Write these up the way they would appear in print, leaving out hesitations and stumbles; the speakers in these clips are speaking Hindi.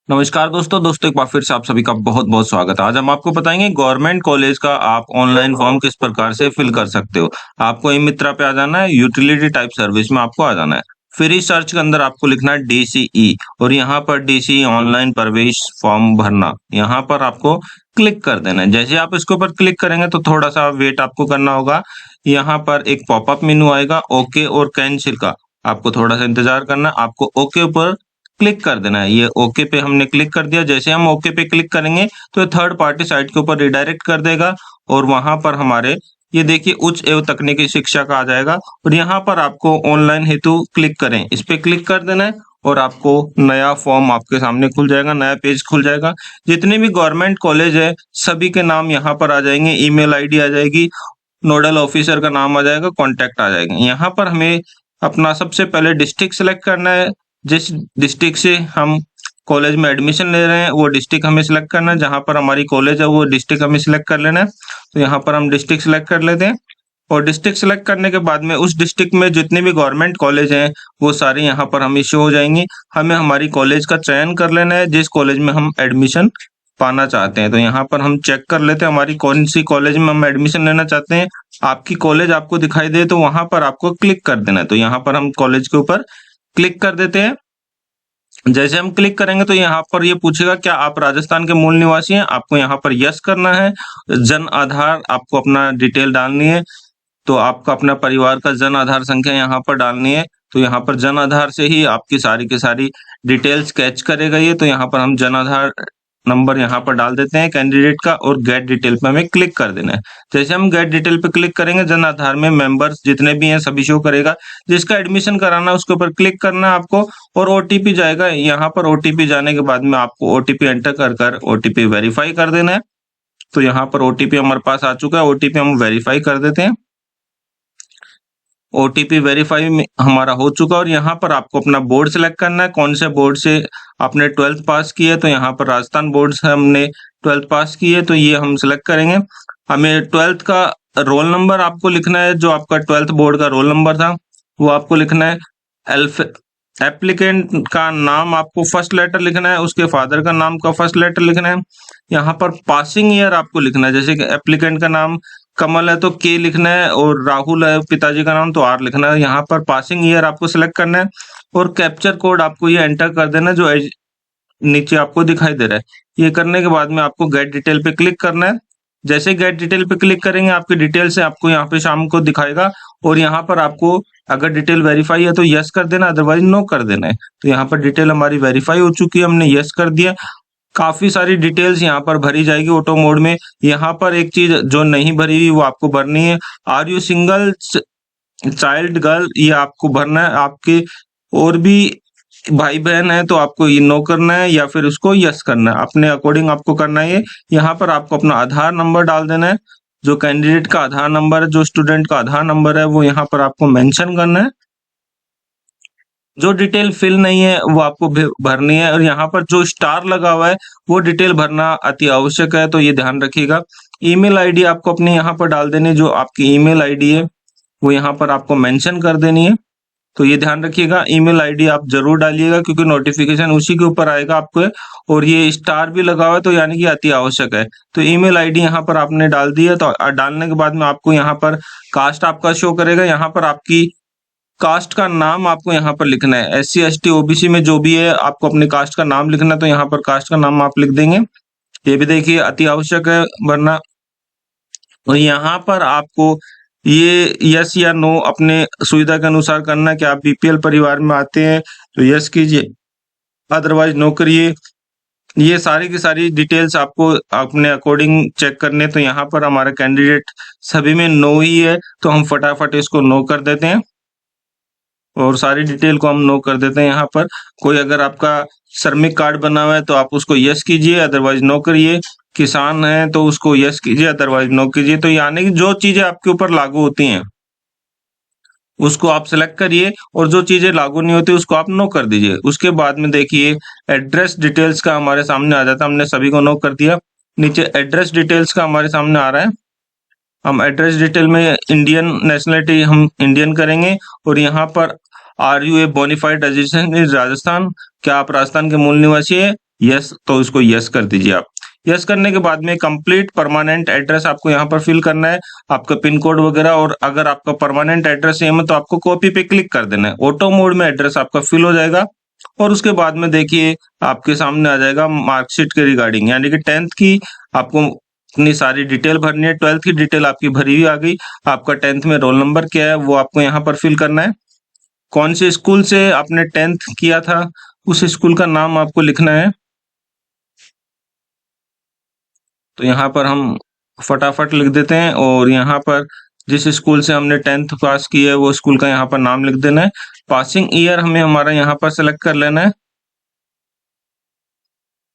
नमस्कार दोस्तों एक बार फिर से आप सभी का बहुत-बहुत स्वागत है। आज हम आपको बताएँगे गवर्नमेंट कॉलेज का आप ऑनलाइन फॉर्म किस प्रकार से फिल कर सकते हो। आपको ई-मित्रा पे आ जाना है, यूटिलिटी टाइप सर्विस में आपको आ जाना है। फ्री सर्च के अंदर आपको लिखना है डीसीई और यहाँ पर डीसीई ऑनलाइन प्रवेश फॉर्म भरना, यहाँ पर आपको क्लिक कर देना है। जैसे आप इसके ऊपर क्लिक करेंगे तो थोड़ा-सा वेट आपको करना होगा। यहाँ पर एक पॉपअप मेनू आएगा ओके और कैंसिल का, आपको थोड़ा-सा इंतज़ार करना है। आपको ओके पर क्लिक कर देना है। ये ओके पे हमने क्लिक कर दिया। जैसे हम ओके पे क्लिक करेंगे तो ये थर्ड पार्टी साइट के ऊपर रिडायरेक्ट कर देगा और वहाँ पर हमारे ये देखिए उच्च एवं तकनीकी शिक्षा का आ जाएगा और यहाँ पर आपको ऑनलाइन हेतु क्लिक करें। इस पे क्लिक कर देना है और आपको नया फॉर्म आपके सामने खुल जाएगा, नया पेज खुल जाएगा। जितने भी गवर्नमेंट कॉलेज है सभी के नाम यहाँ पर आ जाएंगे, ईमेल आईडी आ जाएगी, नोडल ऑफिसर का नाम आ जाएगा, कॉन्टैक्ट आ जाएगा। यहाँ पर हमें अपना सबसे पहले डिस्ट्रिक्ट सेलेक्ट करना है। जिस डिस्ट्रिक्ट से हम कॉलेज में एडमिशन ले रहे हैं वो डिस्ट्रिक्ट हमें सिलेक्ट करना है। जहाँ पर हमारी कॉलेज है वो डिस्ट्रिक्ट हमें सिलेक्ट कर लेना है। तो यहाँ पर हम डिस्ट्रिक्ट सिलेक्ट कर लेते हैं और डिस्ट्रिक्ट सिलेक्ट करने के बाद में उस डिस्ट्रिक्ट में जितने भी गवर्नमेंट कॉलेज हैं वो सारे यहाँ पर हमें शो हो जाएंगी। हमें हमारी कॉलेज का चयन कर लेना है जिस कॉलेज में हम एडमिशन पाना चाहते हैं। तो यहाँ पर हम चेक कर लेते हैं हमारी कौन सी कॉलेज में हम एडमिशन लेना चाहते हैं। आपकी कॉलेज आपको दिखाई दे तो वहां पर आपको क्लिक कर देना है। तो यहाँ पर हम कॉलेज के ऊपर क्लिक कर देते हैं। जैसे हम क्लिक करेंगे तो यहाँ पर ये पूछेगा क्या आप राजस्थान के मूल निवासी हैं? आपको यहाँ पर यस करना है। जन आधार आपको अपना डिटेल डालनी है। तो आपका अपना परिवार का जन आधार संख्या यहाँ पर डालनी है। तो यहाँ पर जन आधार से ही आपकी सारी की सारी डिटेल्स कैच करेगा ये। तो यहाँ पर हम जन आधार नंबर यहाँ पर डाल देते हैं कैंडिडेट का और गेट डिटेल पे हमें क्लिक कर देना है। जैसे हम गेट डिटेल पे क्लिक करेंगे जन आधार में मेंबर्स जितने भी हैं सभी शो करेगा। जिसका एडमिशन कराना है उसके ऊपर क्लिक करना है आपको और ओटीपी जाएगा। यहाँ पर ओटीपी जाने के बाद में आपको ओटीपी एंटर कर ओटीपी वेरीफाई कर देना है। तो यहाँ पर ओटीपी हमारे पास आ चुका है, ओटीपी हम वेरीफाई कर देते हैं। ओटीपी वेरीफाई में हमारा हो चुका और यहाँ पर आपको अपना बोर्ड सेलेक्ट करना है। कौन से बोर्ड से आपने 12th पास की है? तो यहाँ पर राजस्थान बोर्ड से हमने 12th पास की है तो ये हम सेलेक्ट करेंगे। हमें 12th का रोल नंबर आपको लिखना है, जो आपका 12th बोर्ड का रोल नंबर था वो आपको लिखना है। एल्फ एप्लीकेंट का नाम आपको फर्स्ट लेटर लिखना है, उसके फादर का नाम का फर्स्ट लेटर लिखना है। यहाँ पर पासिंग ईयर आपको लिखना है। जैसे कि एप्लीकेंट का नाम कमल है तो के लिखना है और राहुल है पिताजी का नाम तो आर लिखना है। यहाँ पर पासिंग ईयर आपको सिलेक्ट करना है और कैप्चर कोड आपको ये एंटर कर देना है जो नीचे आपको दिखाई दे रहा है। ये करने के बाद में आपको गेट डिटेल पे क्लिक करना है। जैसे गेट डिटेल पे क्लिक करेंगे आपकी डिटेल से आपको यहाँ पे शाम को दिखाएगा और यहाँ पर आपको अगर डिटेल वेरीफाई है तो यस कर देना, अदरवाइज नो कर देना है। तो यहाँ पर डिटेल हमारी वेरीफाई हो चुकी है, हमने यस कर दिया। काफी सारी डिटेल्स यहाँ पर भरी जाएगी ऑटो मोड में। यहाँ पर एक चीज जो नहीं भरी हुई वो आपको भरनी है। Are you single child girl, ये आपको भरना है। आपके और भी भाई बहन है तो आपको ये नो करना है या फिर उसको यस करना है, अपने अकॉर्डिंग आपको करना है। यहाँ पर आपको अपना आधार नंबर डाल देना है। जो कैंडिडेट का आधार नंबर है, जो स्टूडेंट का आधार नंबर है वो यहाँ पर आपको मेंशन करना है। जो डिटेल फिल नहीं है वो आपको भरनी है और यहाँ पर जो स्टार लगा हुआ है वो डिटेल भरना अति आवश्यक है, तो ये ध्यान रखिएगा। ईमेल आईडी आपको अपनी यहाँ पर डाल देनी है, जो आपकी ईमेल आईडी है वो यहाँ पर आपको मेंशन कर देनी है। तो ये ध्यान रखिएगा, ईमेल आईडी आप जरूर डालिएगा क्योंकि नोटिफिकेशन उसी के ऊपर आएगा आपको। और ये स्टार भी लगा हुआ है तो यानी कि अति आवश्यक है। तो ईमेल आईडी यहाँ पर आपने डाल दी है। तो डालने के बाद में आपको यहाँ पर कास्ट आपका शो करेगा। यहाँ पर आपकी कास्ट का नाम आपको यहाँ पर लिखना है। SC ST OBC में जो भी है आपको अपने कास्ट का नाम लिखना है, तो यहाँ पर कास्ट का नाम आप लिख देंगे। ये भी देखिए अति आवश्यक है वरना। और यहाँ पर आपको ये यस या नो अपने सुविधा के अनुसार करना है कि आप BPL परिवार में आते हैं तो यस कीजिए, अदरवाइज नो करिए। ये सारी की सारी डिटेल्स आपको अपने अकॉर्डिंग चेक करने। तो यहाँ पर हमारा कैंडिडेट सभी में नो ही है तो हम फटाफट इसको नो कर देते हैं और सारी डिटेल को हम नो कर देते हैं। यहाँ पर कोई अगर आपका श्रमिक कार्ड बना हुआ है तो आप उसको यस कीजिए, अदरवाइज नो करिए। किसान है तो उसको यस कीजिए, अदरवाइज नो कीजिए। तो यानी कि जो चीजें आपके ऊपर लागू होती हैं उसको आप सेलेक्ट करिए और जो चीजें लागू नहीं होती उसको आप नो कर दीजिए। उसके बाद में देखिए एड्रेस डिटेल्स का हमारे सामने आ जाता है। हमने सभी को नो कर दिया। नीचे एड्रेस डिटेल्स का हमारे सामने आ रहा है। हम एड्रेस डिटेल में इंडियन नेशनलिटी हम इंडियन करेंगे और यहाँ पर are you a bonafide resident in Rajasthan, क्या आप राजस्थान के मूल निवासी है? यस, तो इसको यस कर दीजिए आप। यस करने के बाद में कंप्लीट परमानेंट एड्रेस आपको यहाँ पर फिल करना है, आपका पिन कोड वगैरह, और अगर आपका परमानेंट एड्रेस सेम है तो आपको कॉपी पे क्लिक कर देना है। ऑटो मोड में एड्रेस आपका फिल हो जाएगा और उसके बाद में देखिए आपके सामने आ जाएगा मार्कशीट के रिगार्डिंग, यानी कि 10th की आपको इतनी सारी डिटेल भरनी है। 12th की डिटेल आपकी भरी हुई आ गई। आपका 10th में रोल नंबर क्या है वो आपको यहाँ पर फिल करना है। कौन से स्कूल से आपने 10th किया था उस स्कूल का नाम आपको लिखना है। तो यहाँ पर हम फटाफट लिख देते हैं और यहाँ पर जिस स्कूल से हमने 10th पास की है वो स्कूल का यहाँ पर नाम लिख देना है। पासिंग ईयर हमें हमारा यहाँ पर सेलेक्ट कर लेना है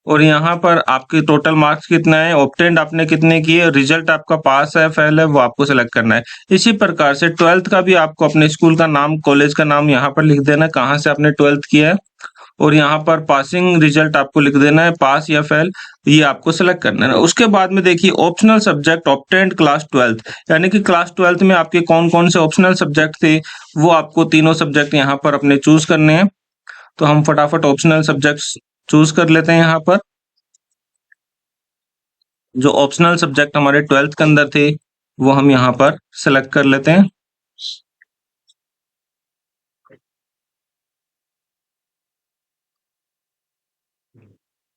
और यहाँ पर आपके टोटल मार्क्स कितना है, ऑब्टेन्ड आपने कितने किए, रिजल्ट आपका पास है फेल है वो आपको सेलेक्ट करना है। इसी प्रकार से 12th का भी आपको अपने स्कूल का नाम, कॉलेज का नाम यहाँ पर लिख देना है, कहाँ से आपने 12th किया है, और यहाँ पर पासिंग रिजल्ट आपको लिख देना है, पास या फेल, ये आपको सेलेक्ट करना है। उसके बाद में देखिए optional subject obtained class 12th, यानी कि क्लास 12th में आपके कौन कौन से ऑप्शनल सब्जेक्ट थे वो आपको तीनों सब्जेक्ट यहाँ पर अपने चूज करने हैं। तो हम फटाफट ऑप्शनल सब्जेक्ट चूज कर लेते हैं। यहाँ पर जो ऑप्शनल सब्जेक्ट हमारे 12th के अंदर थे वो हम यहाँ पर सेलेक्ट कर लेते हैं।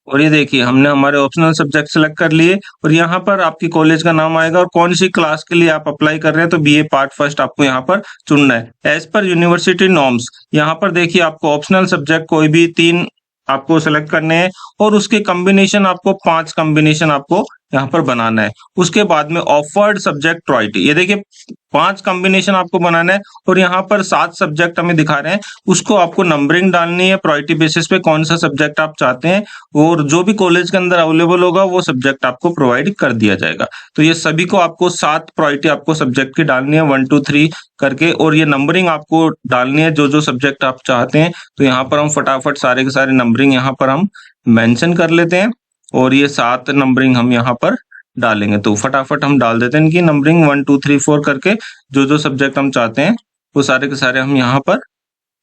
और ये देखिए हमने हमारे ऑप्शनल सब्जेक्ट सेलेक्ट कर लिए और यहाँ पर आपकी कॉलेज का नाम आएगा और कौन सी क्लास के लिए आप अप्लाई कर रहे हैं, तो बीए पार्ट फर्स्ट आपको यहाँ पर चुनना है एज पर यूनिवर्सिटी नॉर्म्स। यहाँ पर देखिए आपको ऑप्शनल सब्जेक्ट कोई भी 3 आपको सेलेक्ट करने हैं और उसके कॉम्बिनेशन आपको 5 कॉम्बिनेशन आपको यहाँ पर बनाना है। उसके बाद में ऑफर्ड सब्जेक्ट प्रायोरिटी, ये देखिए 5 कॉम्बिनेशन आपको बनाना है और यहाँ पर 7 सब्जेक्ट हमें दिखा रहे हैं, उसको आपको नंबरिंग डालनी है प्रायोरिटी बेसिस पे, कौन सा सब्जेक्ट आप चाहते हैं और जो भी कॉलेज के अंदर अवेलेबल होगा वो सब्जेक्ट आपको प्रोवाइड कर दिया जाएगा। तो ये सभी को आपको 7 प्रायोरिटी आपको सब्जेक्ट की डालनी है 1 2 3 करके, और ये नंबरिंग आपको डालनी है जो जो सब्जेक्ट आप चाहते हैं। तो यहाँ पर हम फटाफट सारे के सारे नंबरिंग यहाँ पर हम मेंशन कर लेते हैं और ये 7 नंबरिंग हम यहाँ पर डालेंगे। तो फटाफट हम डाल देते हैं इनकी नंबरिंग 1 2 3 4 करके, जो जो सब्जेक्ट हम चाहते हैं वो सारे के सारे हम यहाँ पर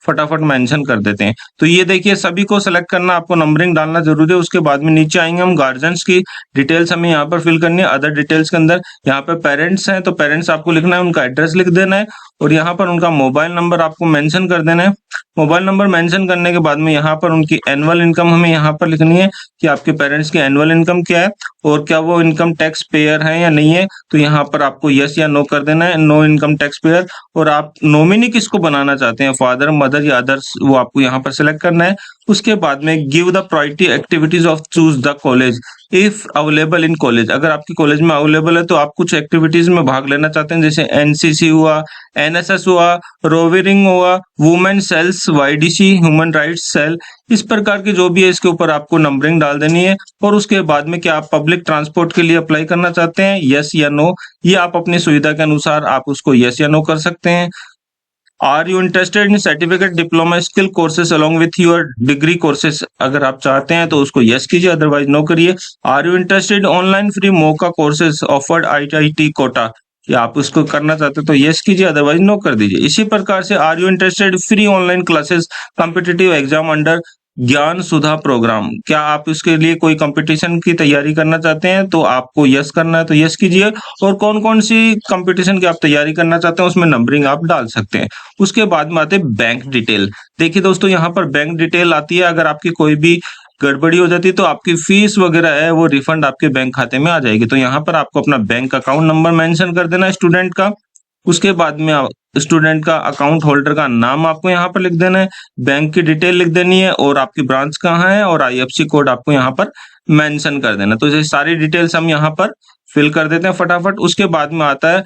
फटाफट मेंशन कर देते हैं। तो ये देखिए सभी को सेलेक्ट करना, आपको नंबरिंग डालना जरूरी है। उसके बाद में नीचे आएंगे हम, गार्जियंस की डिटेल्स हमें यहाँ पर फिल करनी है। अदर डिटेल्स के अंदर यहाँ पर पेरेंट्स हैं तो पेरेंट्स आपको लिखना है, उनका एड्रेस लिख देना है और यहाँ पर उनका मोबाइल नंबर आपको मेंशन कर देना है। मोबाइल नंबर मेंशन करने के बाद में यहाँ पर उनकी एनुअल इनकम हमें यहाँ पर लिखनी है कि आपके पेरेंट्स की एनुअल इनकम क्या है और क्या वो इनकम टैक्स पेयर है या नहीं है। तो यहाँ पर आपको यस या नो कर देना है, नो इनकम टैक्स पेयर। और आप नॉमिनी किसको बनाना चाहते हैं, फादर मदर या अदर्स, वो आपको यहाँ पर सेलेक्ट करना है। उसके बाद में give the priority activities of choose the college if available in college, अगर आपकी कॉलेज में अवेलेबल है तो आप कुछ एक्टिविटीज में भाग लेना चाहते हैं, जैसे एनसीसी हुआ, एनएसएस हुआ, रोवरिंग हुआ, women cells, YDC human rights cell, इस प्रकार की जो भी है इसके ऊपर आपको नंबरिंग डाल देनी है। और उसके बाद में क्या आप पब्लिक ट्रांसपोर्ट के लिए अप्लाई करना चाहते हैं, यस या नो, ये आप अपनी सुविधा के अनुसार आप उसको यस या नो कर सकते हैं। Are you interested in certificate diploma skill courses along with your degree courses, अगर आप चाहते हैं तो उसको यस कीजिए, अदरवाइज नो करिए। Are you interested online free MOOC courses offered IIT Kota, या आप उसको करना चाहते हैं तो यस कीजिए, अदरवाइज नो कर दीजिए। इसी प्रकार से are you interested free online classes competitive exam under Gyan Sudha programme, क्या आप इसके लिए कोई कंपटीशन की तैयारी करना चाहते हैं तो आपको यस करना है तो यस कीजिए। और कौन कौन सी कंपटीशन की आप तैयारी करना चाहते हैं उसमें नंबरिंग आप डाल सकते हैं। उसके बाद में आते हैं बैंक डिटेल। देखिए दोस्तों यहाँ पर बैंक डिटेल आती है, अगर आपकी कोई भी गड़बड़ी हो जाती है तो आपकी फीस वगैरह है वो रिफंड आपके बैंक खाते में आ जाएगी। तो यहाँ पर आपको अपना बैंक अकाउंट नंबर मेंशन कर देना है स्टूडेंट का। उसके बाद में स्टूडेंट का अकाउंट होल्डर का नाम आपको यहाँ पर लिख देना है, बैंक की डिटेल लिख देनी है और आपकी ब्रांच कहाँ है और आईएफएससी कोड आपको यहाँ पर मेंशन कर देना। तो ये सारी डिटेल्स हम यहाँ पर फिल कर देते हैं फटाफट। उसके बाद में आता है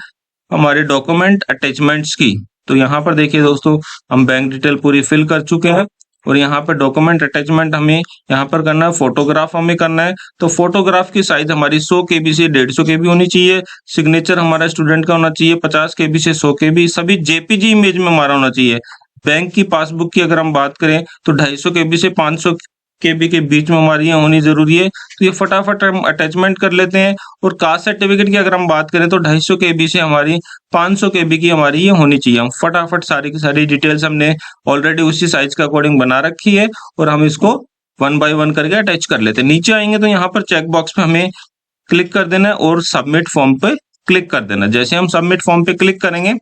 हमारे डॉक्यूमेंट अटैचमेंट्स की। तो यहाँ पर देखिए दोस्तों हम बैंक डिटेल पूरी फिल कर चुके हैं और यहाँ पर डॉक्यूमेंट अटैचमेंट हमें यहाँ पर करना है, फोटोग्राफ हमें करना है। तो फोटोग्राफ की साइज हमारी 100 KB से 150 KB होनी चाहिए। सिग्नेचर हमारा स्टूडेंट का होना चाहिए 50 KB से 100 KB, सभी जेपीजी इमेज में हमारा होना चाहिए। बैंक की पासबुक की अगर हम बात करें तो 250 KB से 500 KB के बीच में हमारी यहाँ होनी जरूरी है। तो ये फटाफट हम अटैचमेंट कर लेते हैं। और कास्ट सर्टिफिकेट की अगर हम बात करें तो 250 KB से हमारी 500 KB की हमारी ये होनी चाहिए। हम फटाफट सारी की सारी डिटेल्स हमने ऑलरेडी उसी साइज के अकॉर्डिंग बना रखी है और हम इसको वन बाय वन करके अटैच कर लेते हैं। नीचे आएंगे तो यहाँ पर चेक बॉक्स पे हमें क्लिक कर देना है और सबमिट फॉर्म पे क्लिक कर देना है। जैसे हम सबमिट फॉर्म पे क्लिक करेंगे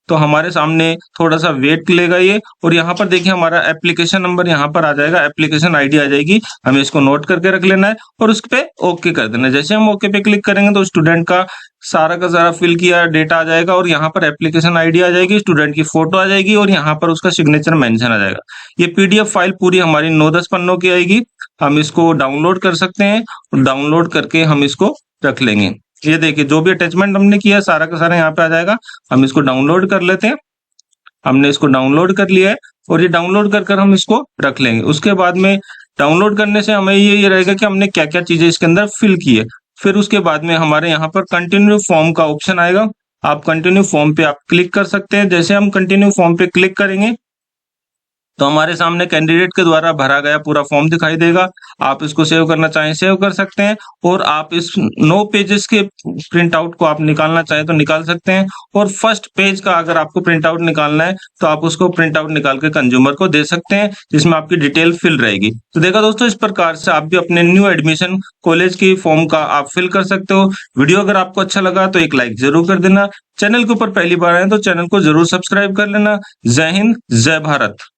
तो हमारे सामने थोड़ा सा वेट लेगा ये, और यहाँ पर देखिए हमारा एप्लीकेशन नंबर यहाँ पर आ जाएगा, एप्लीकेशन आईडी आ जाएगी, हमें इसको नोट करके रख लेना है और उस पे ओके कर देना है। जैसे हम ओके पे क्लिक करेंगे तो स्टूडेंट का सारा फिल किया डेटा आ जाएगा और यहाँ पर एप्लीकेशन आईडी आ जाएगी, स्टूडेंट की फोटो आ जाएगी और यहाँ पर उसका सिग्नेचर मेंशन आ जाएगा। ये पीडीएफ फाइल पूरी हमारी 9-10 पन्नों की आएगी। हम इसको डाउनलोड कर सकते हैं, डाउनलोड करके हम इसको रख लेंगे। ये देखिए जो भी अटैचमेंट हमने किया सारा का सारा यहाँ पे आ जाएगा। हम इसको डाउनलोड कर लेते हैं। हमने इसको डाउनलोड कर लिया है और ये डाउनलोड कर हम इसको रख लेंगे। उसके बाद में डाउनलोड करने से हमें ये रहेगा कि हमने क्या क्या चीजें इसके अंदर फिल की है। फिर उसके बाद में हमारे यहाँ पर कंटिन्यू फॉर्म का ऑप्शन आएगा। आप कंटिन्यू फॉर्म पे आप क्लिक कर सकते हैं। जैसे हम कंटिन्यू फॉर्म पे क्लिक करेंगे तो हमारे सामने कैंडिडेट के द्वारा भरा गया पूरा फॉर्म दिखाई देगा। आप इसको सेव करना चाहें सेव कर सकते हैं, और आप इस 9 पेजेस के प्रिंट आउट को आप निकालना चाहें तो निकाल सकते हैं। और फर्स्ट पेज का अगर आपको प्रिंट आउट निकालना है तो आप उसको प्रिंट आउट निकाल के कंज्यूमर को दे सकते हैं, जिसमें आपकी डिटेल फिल रहेगी। तो देखा दोस्तों, इस प्रकार से आप भी अपने न्यू एडमिशन कॉलेज की फॉर्म का आप फिल कर सकते हो। वीडियो अगर आपको अच्छा लगा तो एक लाइक जरूर कर देना। चैनल के ऊपर पहली बार आए तो चैनल को जरूर सब्सक्राइब कर लेना। जय हिंद, जय भारत।